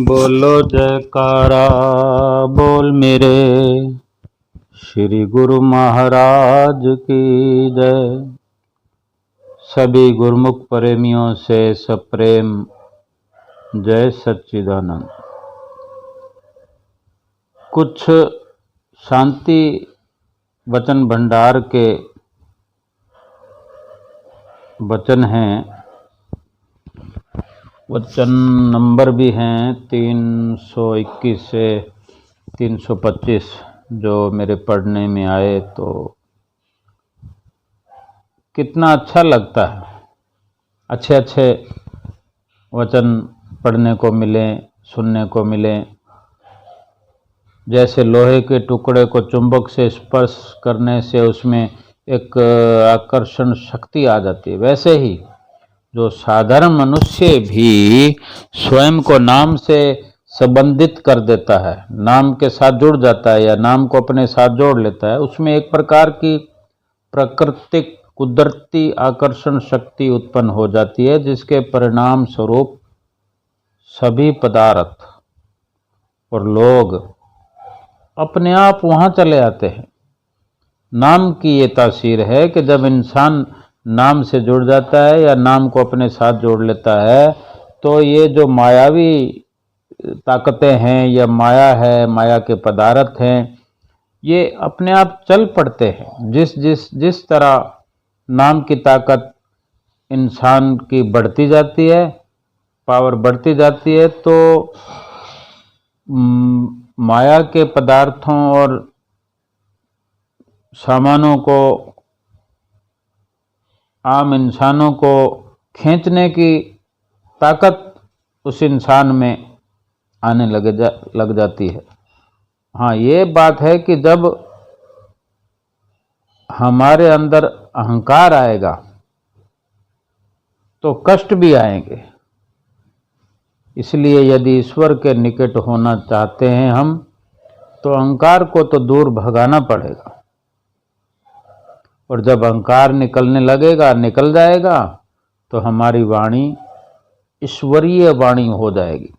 बोलो जयकारा बोल मेरे श्री गुरु महाराज की जय। सभी गुरुमुख प्रेमियों से सप्रेम जय सच्चिदानंद। कुछ शांति वचन भंडार के वचन हैं, वचन नंबर भी हैं 321 से 325 जो मेरे पढ़ने में आए तो कितना अच्छा लगता है। अच्छे अच्छे वचन पढ़ने को मिले, सुनने को मिले। जैसे लोहे के टुकड़े को चुंबक से स्पर्श करने से उसमें एक आकर्षण शक्ति आ जाती है, वैसे ही जो साधारण मनुष्य भी स्वयं को नाम से संबंधित कर देता है, नाम के साथ जुड़ जाता है या नाम को अपने साथ जोड़ लेता है, उसमें एक प्रकार की प्राकृतिक कुदरती आकर्षण शक्ति उत्पन्न हो जाती है, जिसके परिणाम स्वरूप सभी पदार्थ और लोग अपने आप वहां चले आते हैं। नाम की ये तासीर है कि जब इंसान नाम से जुड़ जाता है या नाम को अपने साथ जोड़ लेता है तो ये जो मायावी ताकतें हैं या माया है, माया के पदार्थ हैं, ये अपने आप चल पड़ते हैं। जिस तरह नाम की ताकत इंसान की बढ़ती जाती है, पावर बढ़ती जाती है, तो माया के पदार्थों और सामानों को, आम इंसानों को खींचने की ताकत उस इंसान में आने लग जाती है। हाँ, ये बात है कि जब हमारे अंदर अहंकार आएगा तो कष्ट भी आएंगे। इसलिए यदि ईश्वर के निकट होना चाहते हैं हम, तो अहंकार को तो दूर भगाना पड़ेगा। और जब अहंकार निकलने लगेगा, निकल जाएगा, तो हमारी वाणी ईश्वरीय वाणी हो जाएगी।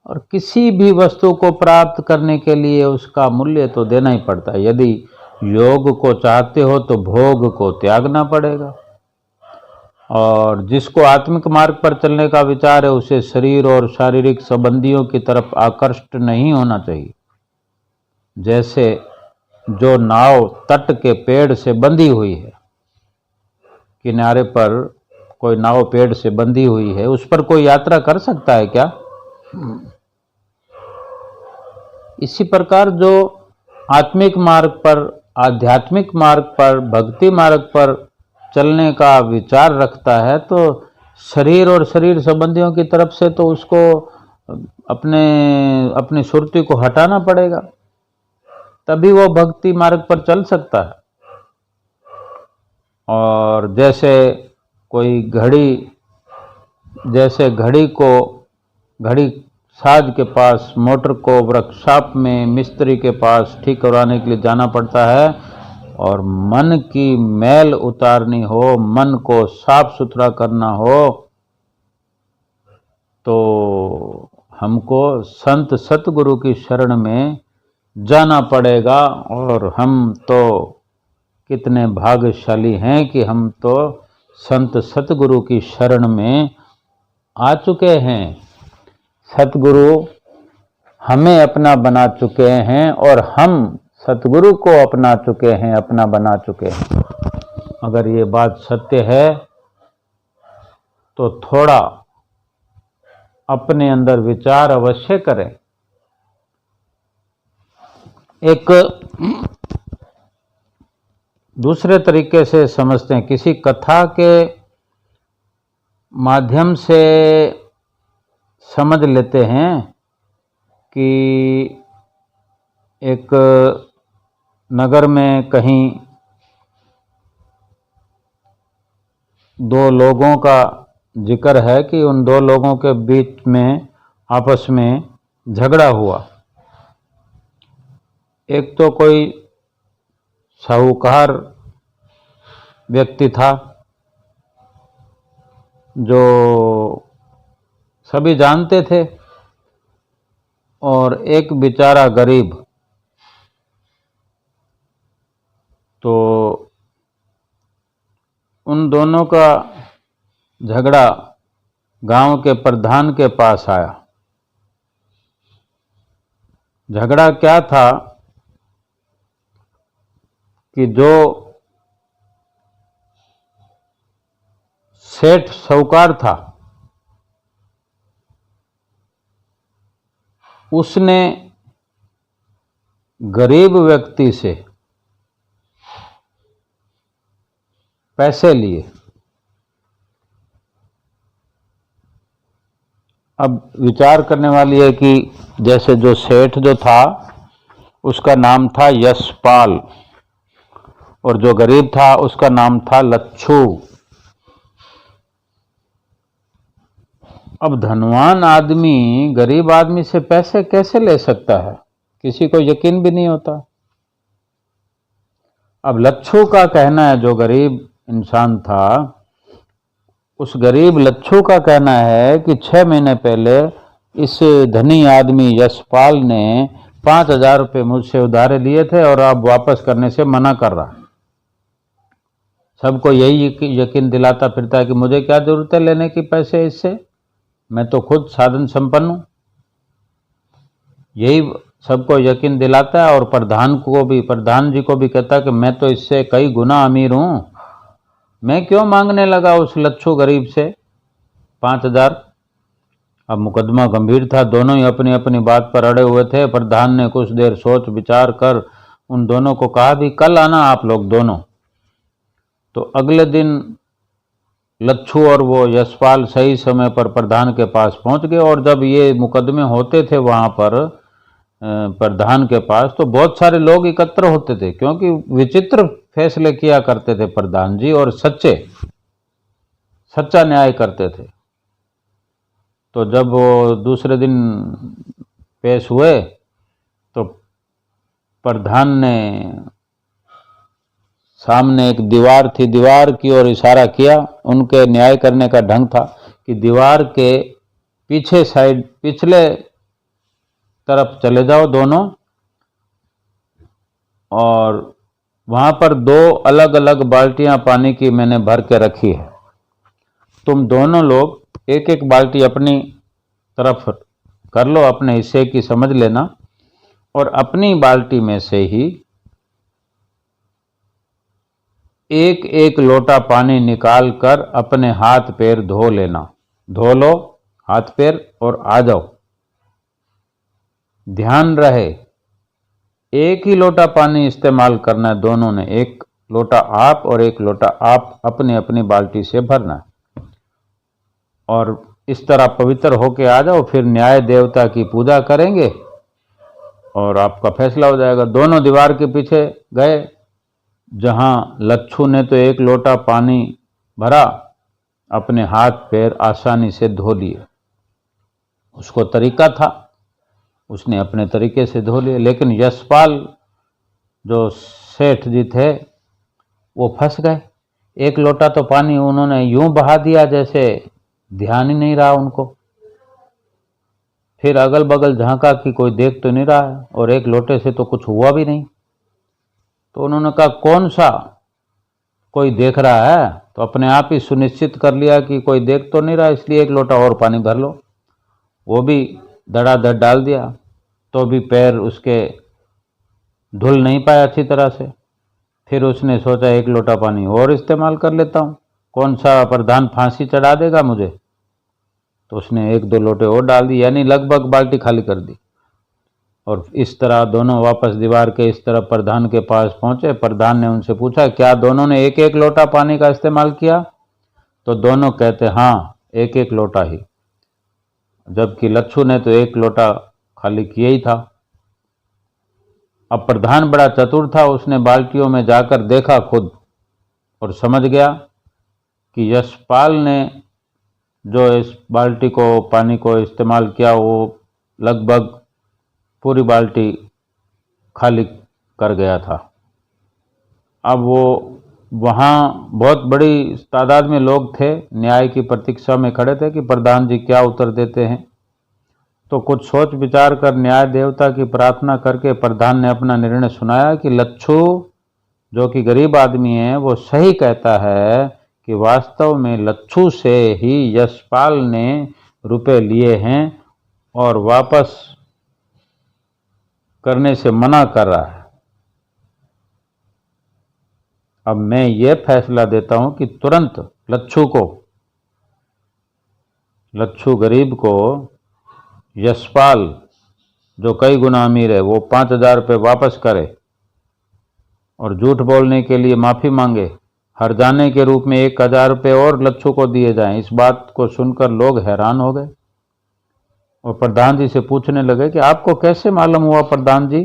और किसी भी वस्तु को प्राप्त करने के लिए उसका मूल्य तो देना ही पड़ता है। यदि योग को चाहते हो तो भोग को त्यागना पड़ेगा। और जिसको आत्मिक मार्ग पर चलने का विचार है, उसे शरीर और शारीरिक संबंधियों की तरफ आकृष्ट नहीं होना चाहिए। जैसे जो नाव तट के पेड़ से बंधी हुई है, किनारे पर कोई नाव पेड़ से बंधी हुई है, उस पर कोई यात्रा कर सकता है क्या? इसी प्रकार जो आत्मिक मार्ग पर, आध्यात्मिक मार्ग पर, भक्ति मार्ग पर चलने का विचार रखता है, तो शरीर और शरीर संबंधियों की तरफ से तो उसको अपनी सुरती को हटाना पड़ेगा, तभी वो भक्ति मार्ग पर चल सकता है। और जैसे कोई घड़ी साज के पास, मोटर को वर्कशॉप में मिस्त्री के पास ठीक करवाने के लिए जाना पड़ता है, और मन की मैल उतारनी हो, मन को साफ सुथरा करना हो, तो हमको संत सतगुरु की शरण में जाना पड़ेगा। और हम तो कितने भाग्यशाली हैं कि हम तो संत सतगुरु की शरण में आ चुके हैं। सतगुरु हमें अपना बना चुके हैं और हम सतगुरु को अपना चुके हैं, अपना बना चुके हैं। अगर ये बात सत्य है तो थोड़ा अपने अंदर विचार अवश्य करें। एक दूसरे तरीके से समझते हैं, किसी कथा के माध्यम से समझ लेते हैं कि एक नगर में कहीं दो लोगों का जिक्र है कि उन दो लोगों के बीच में आपस में झगड़ा हुआ। एक तो कोई साहूकार व्यक्ति था जो सभी जानते थे। और एक बेचारा गरीब, तो उन दोनों का झगड़ा गांव के प्रधान के पास आया। झगड़ा क्या था कि जो सेठ साहूकार था, उसने गरीब व्यक्ति से पैसे लिए। अब विचार करने वाली है कि जैसे जो सेठ जो था उसका नाम था यशपाल, और जो गरीब था उसका नाम था लच्छू। अब धनवान आदमी गरीब आदमी से पैसे कैसे ले सकता है, किसी को यकीन भी नहीं होता। अब लच्छू का कहना है, जो गरीब इंसान था, उस गरीब लच्छू का कहना है कि 6 महीने पहले इस धनी आदमी यशपाल ने 5,000 रुपये मुझसे उधारे लिए थे और अब वापस करने से मना कर रहा। सबको यही यकीन दिलाता फिरता है कि मुझे क्या जरूरत है लेने की पैसे इससे, मैं तो खुद साधन संपन्न हूं। यही सबको यकीन दिलाता है और प्रधान जी को भी कहता है कि मैं तो इससे कई गुना अमीर हूं, मैं क्यों मांगने लगा उस लच्छू गरीब से 5,000। अब मुकदमा गंभीर था, दोनों ही अपनी अपनी बात पर अड़े हुए थे। प्रधान ने कुछ देर सोच विचार कर उन दोनों को कहा भी कल आना आप लोग दोनों। तो अगले दिन लच्छू और वो यशपाल सही समय पर प्रधान के पास पहुंच गए। और जब ये मुकदमे होते थे वहां पर प्रधान के पास, तो बहुत सारे लोग एकत्र होते थे, क्योंकि विचित्र फैसले किया करते थे प्रधान जी, और सच्चा न्याय करते थे। तो जब वो दूसरे दिन पेश हुए तो प्रधान ने सामने एक दीवार थी, दीवार की ओर इशारा किया। उनके न्याय करने का ढंग था कि दीवार के पीछे साइड, पिछले तरफ चले जाओ दोनों, और वहां पर 2 अलग अलग बाल्टियां पानी की मैंने भर के रखी है। तुम दोनों लोग एक एक बाल्टी अपनी तरफ कर लो, अपने हिस्से की समझ लेना, और अपनी बाल्टी में से ही एक एक लोटा पानी निकाल कर अपने हाथ पैर धो लेना। धो लो हाथ पैर और आ जाओ। ध्यान रहे एक ही लोटा पानी इस्तेमाल करना है दोनों ने, एक लोटा आप और एक लोटा आप अपनी अपनी बाल्टी से भरना। और इस तरह पवित्र होके आ जाओ, फिर न्याय देवता की पूजा करेंगे और आपका फैसला हो जाएगा। दोनों दीवार के पीछे गए, जहां लच्छू ने तो एक लोटा पानी भरा, अपने हाथ पैर आसानी से धो लिए। उसको तरीका था, उसने अपने तरीके से धो लिए। लेकिन यशपाल जो सेठ जी थे वो फंस गए। एक लोटा तो पानी उन्होंने यूं बहा दिया जैसे ध्यान ही नहीं रहा उनको। फिर अगल बगल झांका कि कोई देख तो नहीं रहा है, और एक लोटे से तो कुछ हुआ भी नहीं। तो उन्होंने कहा कौन सा कोई देख रहा है, तो अपने आप ही सुनिश्चित कर लिया कि कोई देख तो नहीं रहा, इसलिए एक लोटा और पानी भर लो। वो भी धड़ाधड़ डाल दिया, तो भी पैर उसके धुल नहीं पाया अच्छी तरह से। फिर उसने सोचा एक लोटा पानी और इस्तेमाल कर लेता हूँ, कौन सा प्रधान फांसी चढ़ा देगा मुझे। तो उसने 1-2 लोटे और डाल दी, यानी लगभग बाल्टी खाली कर दी। और इस तरह दोनों वापस दीवार के इस तरफ प्रधान के पास पहुंचे। प्रधान ने उनसे पूछा क्या दोनों ने एक एक लोटा पानी का इस्तेमाल किया, तो दोनों कहते हाँ एक एक लोटा ही, जबकि लच्छू ने तो एक लोटा खाली किया ही था। अब प्रधान बड़ा चतुर था, उसने बाल्टियों में जाकर देखा खुद, और समझ गया कि यशपाल ने जो इस बाल्टी को पानी को इस्तेमाल किया वो लगभग पूरी बाल्टी खाली कर गया था। अब वो वहाँ बहुत बड़ी तादाद में लोग थे, न्याय की प्रतीक्षा में खड़े थे कि प्रधान जी क्या उत्तर देते हैं। तो कुछ सोच विचार कर न्याय देवता की प्रार्थना करके प्रधान ने अपना निर्णय सुनाया कि लच्छू जो कि गरीब आदमी है वो सही कहता है कि वास्तव में लच्छू से ही यशपाल ने रुपए लिए हैं और वापस करने से मना कर रहा है। अब मैं ये फैसला देता हूं कि तुरंत लच्छू गरीब को यशपाल जो कई गुना अमीर है वो 5,000 रुपये वापस करे और झूठ बोलने के लिए माफी मांगे। हर्जाने के रूप में 1,000 रुपये और लच्छू को दिए जाएं। इस बात को सुनकर लोग हैरान हो गए और प्रधान जी से पूछने लगे कि आपको कैसे मालूम हुआ प्रधान जी?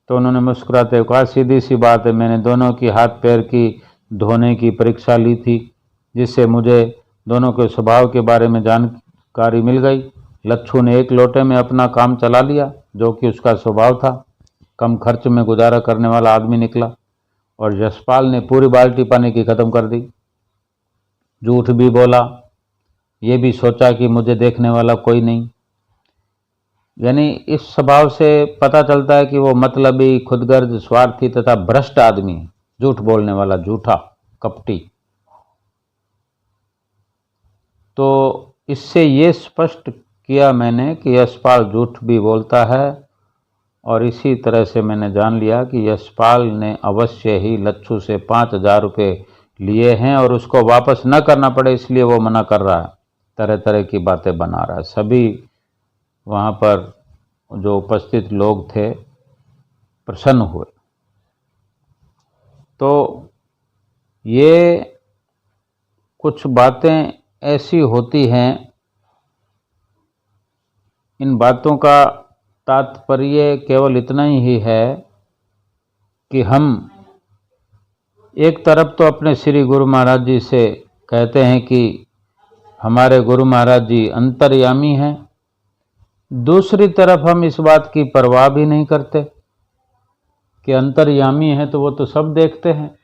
तो उन्होंने मुस्कुराते हुए कहा, सीधी सी बात है, मैंने दोनों की हाथ पैर की धोने की परीक्षा ली थी, जिससे मुझे दोनों के स्वभाव के बारे में जानकारी मिल गई। लच्छू ने एक लोटे में अपना काम चला लिया, जो कि उसका स्वभाव था। कम खर्च में गुजारा करने वाला आदमी निकला और यशपाल ने पूरी बाल्टी पानी की खत्म कर दी। झूठ भी बोला, ये भी सोचा कि मुझे देखने वाला कोई नहीं। यानी इस स्वभाव से पता चलता है कि वो मतलबी, खुदगर्ज, स्वार्थी तथा भ्रष्ट आदमी, झूठ बोलने वाला, झूठा, कपटी। तो इससे ये स्पष्ट किया मैंने कि यशपाल झूठ भी बोलता है और इसी तरह से मैंने जान लिया कि यशपाल ने अवश्य ही लच्छू से 5,000 रुपये लिए हैं और उसको वापस न करना पड़े इसलिए वो मना कर रहा है, तरह तरह की बातें बना रहा है। सभी वहाँ पर जो उपस्थित लोग थे प्रसन्न हुए। तो ये कुछ बातें ऐसी होती हैं, इन बातों का तात्पर्य केवल इतना ही है कि हम एक तरफ तो अपने श्री गुरु महाराज जी से कहते हैं कि हमारे गुरु महाराज जी अंतर्यामी हैं, दूसरी तरफ हम इस बात की परवाह भी नहीं करते कि अंतर्यामी है तो वो तो सब देखते हैं।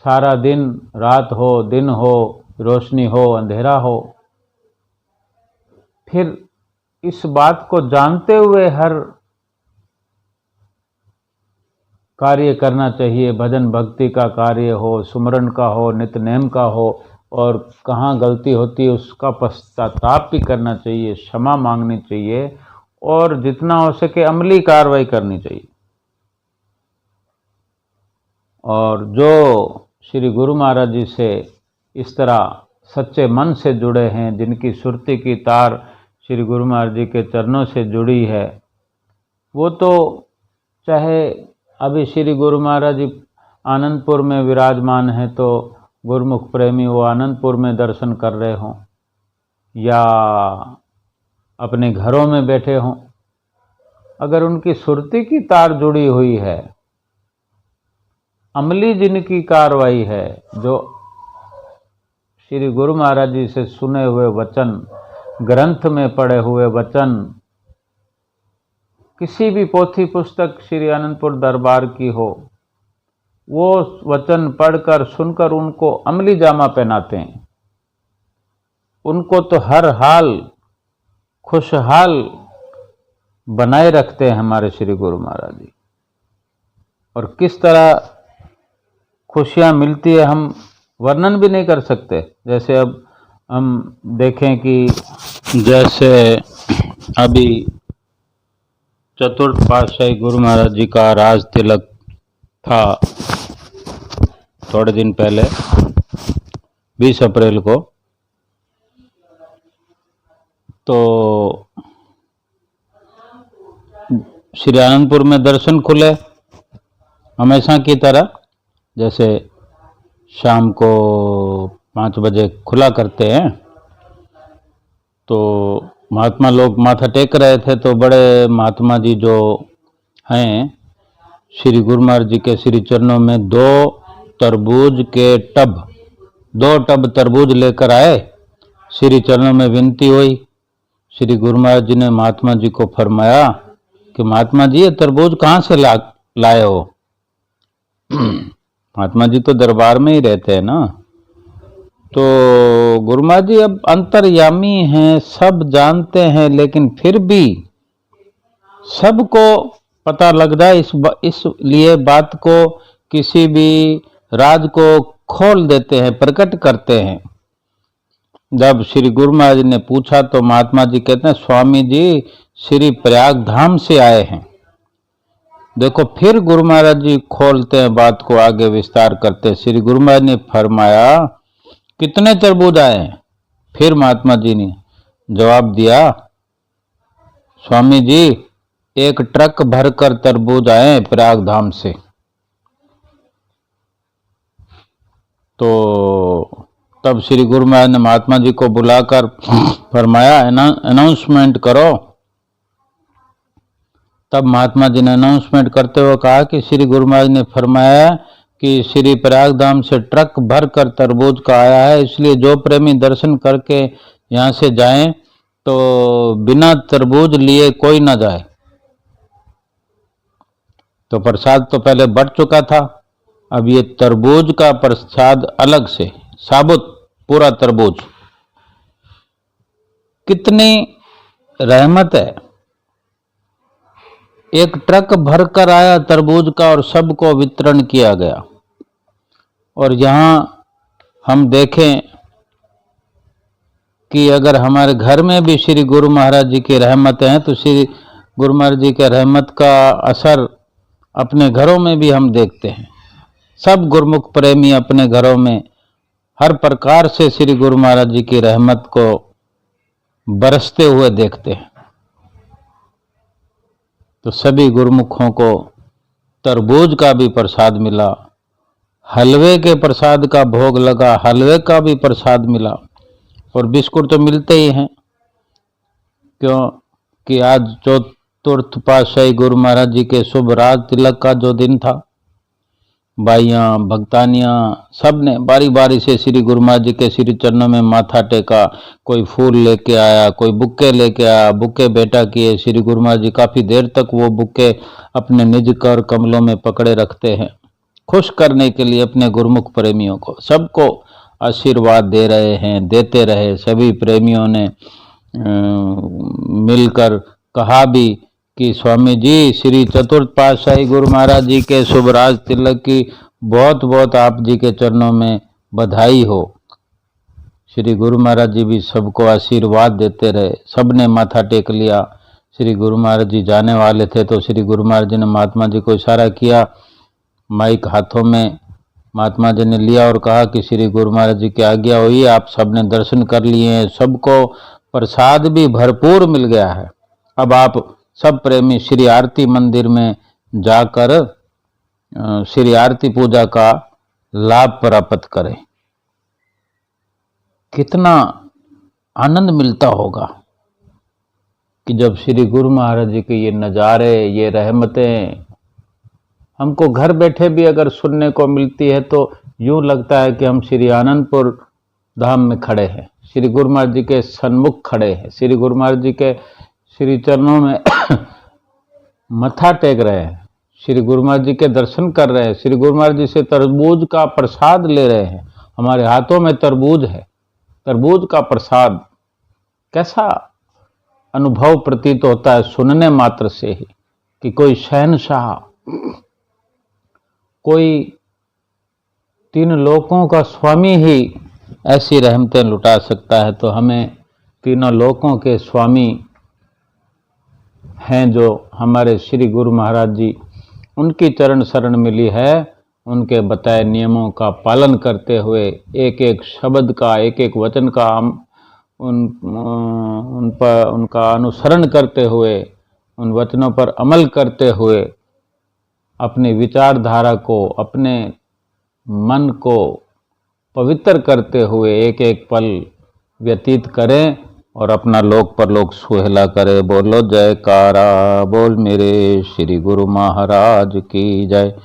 सारा दिन, रात हो, दिन हो, रोशनी हो, अंधेरा हो, फिर इस बात को जानते हुए हर कार्य करना चाहिए। भजन भक्ति का कार्य हो, सुमरन का हो, नित्य नेम का हो, और कहाँ गलती होती है उसका पश्चाताप भी करना चाहिए, क्षमा मांगनी चाहिए और जितना हो सके अमली कार्रवाई करनी चाहिए। और जो श्री गुरु महाराज जी से इस तरह सच्चे मन से जुड़े हैं, जिनकी सुरती की तार श्री गुरु महाराज जी के चरणों से जुड़ी है, वो तो चाहे अभी श्री गुरु महाराज जी आनंदपुर में विराजमान है तो गुरुमुख प्रेमी वो आनंदपुर में दर्शन कर रहे हों या अपने घरों में बैठे हों, अगर उनकी सुरती की तार जुड़ी हुई है, अमली जिनकी कार्रवाई है, जो श्री गुरु महाराज जी से सुने हुए वचन, ग्रंथ में पढ़े हुए वचन, किसी भी पोथी पुस्तक श्री आनंदपुर दरबार की हो, वो वचन पढ़कर सुनकर उनको अमली जामा पहनाते हैं, उनको तो हर हाल खुशहाल बनाए रखते हैं हमारे श्री गुरु महाराज जी। और किस तरह खुशियां मिलती है हम वर्णन भी नहीं कर सकते। जैसे अब हम देखें कि जैसे अभी चतुर्थ पातशाही गुरु महाराज जी का राज तिलक था थोड़े दिन पहले 20 अप्रैल को, तो श्री आनंदपुर में दर्शन खुले हमेशा की तरह, जैसे शाम को 5 बजे खुला करते हैं। तो महात्मा लोग माथा टेक रहे थे, तो बड़े महात्मा जी जो हैं श्री गुरु महाराज जी के श्री चरणों में 2 टब तरबूज लेकर आए। श्री चरणों में विनती हुई। श्री गुरु महाराज जी ने महात्मा जी को फरमाया कि महात्मा जी ये तरबूज कहाँ से लाए हो? महात्मा जी तो दरबार में ही रहते हैं ना। तो गुरु महाराज जी अब अंतर्यामी हैं, सब जानते हैं, लेकिन फिर भी सबको पता लग रहा है, इसलिए बात को, किसी भी राज को खोल देते हैं, प्रकट करते हैं। जब श्री गुरु महाराज ने पूछा तो महात्मा जी कहते हैं, स्वामी जी श्री प्रयाग धाम से आए हैं। देखो फिर गुरु महाराज जी खोलते हैं बात को, आगे विस्तार करते हैं। श्री गुरु महाराज ने फरमाया, कितने तरबूज आए हैं? फिर महात्मा जी ने जवाब दिया, स्वामी जी 1 ट्रक भरकर तरबूज आए प्रयाग धाम से। तो तब श्री गुरु महाराज ने महात्मा जी को बुलाकर फरमाया, अनाउंसमेंट करो। तब महात्मा जी ने अनाउंसमेंट करते हुए कहा कि श्री गुरु महाराज ने फरमाया कि श्री प्रयाग धाम से ट्रक भर कर तरबूज का आया है, इसलिए जो प्रेमी दर्शन करके यहाँ से जाएं तो बिना तरबूज लिए कोई ना जाए। तो प्रसाद तो पहले बढ़ चुका था, अब ये तरबूज का प्रसाद अलग से, साबुत पूरा तरबूज। कितनी रहमत है। 1 ट्रक भरकर आया तरबूज का और सबको वितरण किया गया। और यहाँ हम देखें कि अगर हमारे घर में भी श्री गुरु महाराज जी की रहमत है तो श्री गुरु महाराज जी के रहमत का असर अपने घरों में भी हम देखते हैं। सब गुरुमुख प्रेमी अपने घरों में हर प्रकार से श्री गुरु महाराज जी की रहमत को बरसते हुए देखते हैं। तो सभी गुरुमुखों को तरबूज का भी प्रसाद मिला, हलवे के प्रसाद का भोग लगा, हलवे का भी प्रसाद मिला, और बिस्कुट तो मिलते ही हैं, क्यों कि आज चतुर्थ पातशाही गुरु महाराज जी के शुभ राज तिलक का जो दिन था, भाइयाँ भक्तानियाँ सब ने बारी बारी से श्री गुरु महाराज जी के श्री चरणों में माथा टेका। कोई फूल लेके आया, कोई बुक्के लेके आया, बुक्के बेटा किए। श्री गुरु महाराज जी काफ़ी देर तक वो बुक्के अपने निज कर कमलों में पकड़े रखते हैं, खुश करने के लिए अपने गुरुमुख प्रेमियों को। सबको आशीर्वाद दे रहे हैं, देते रहे। सभी प्रेमियों ने मिलकर कहा भी कि स्वामी जी श्री चतुर्थ पातशाही गुरु महाराज जी के शुभ राज तिलक की बहुत बहुत आप जी के चरणों में बधाई हो। श्री गुरु महाराज जी भी सबको आशीर्वाद देते रहे। सब ने माथा टेक लिया। श्री गुरु महाराज जी जाने वाले थे तो श्री गुरु महाराज जी ने महात्मा जी को इशारा किया, माइक हाथों में महात्मा जी ने लिया और कहा कि श्री गुरु महाराज जी की आज्ञा हुई, आप सब ने दर्शन कर लिए हैं, सबको प्रसाद भी भरपूर मिल गया है। अब आप सब प्रेमी श्री आरती मंदिर में जाकर श्री आरती पूजा का लाभ प्राप्त करें। कितना आनंद मिलता होगा कि जब श्री गुरु महाराज जी के ये नज़ारे, ये रहमतें हमको घर बैठे भी अगर सुनने को मिलती है तो यूं लगता है कि हम श्री आनंदपुर धाम में खड़े हैं, श्री गुरु महाराज जी के सन्मुख खड़े हैं, श्री गुरु महाराज जी के श्री चरणों में मत्था टेक रहे हैं, श्री गुरु महाराज जी के दर्शन कर रहे हैं, श्री गुरु महाराज जी से तरबूज का प्रसाद ले रहे हैं। हमारे हाथों में तरबूज है, तरबूज का प्रसाद। कैसा अनुभव प्रतीत होता है सुनने मात्र से ही कि कोई शहनशाह, कोई 3 लोकों का स्वामी ही ऐसी रहमतें लुटा सकता है। तो हमें तीनों लोकों के स्वामी हैं जो हमारे श्री गुरु महाराज जी, उनकी चरण शरण मिली है। उनके बताए नियमों का पालन करते हुए, एक एक शब्द का, एक एक वचन का उन पर उनका अनुसरण करते हुए, उन वचनों पर अमल करते हुए अपनी विचारधारा को, अपने मन को पवित्र करते हुए एक एक पल व्यतीत करें और अपना लोक परलोक सुहेला करें। बोलो जयकारा, बोल मेरे श्री गुरु महाराज की जय।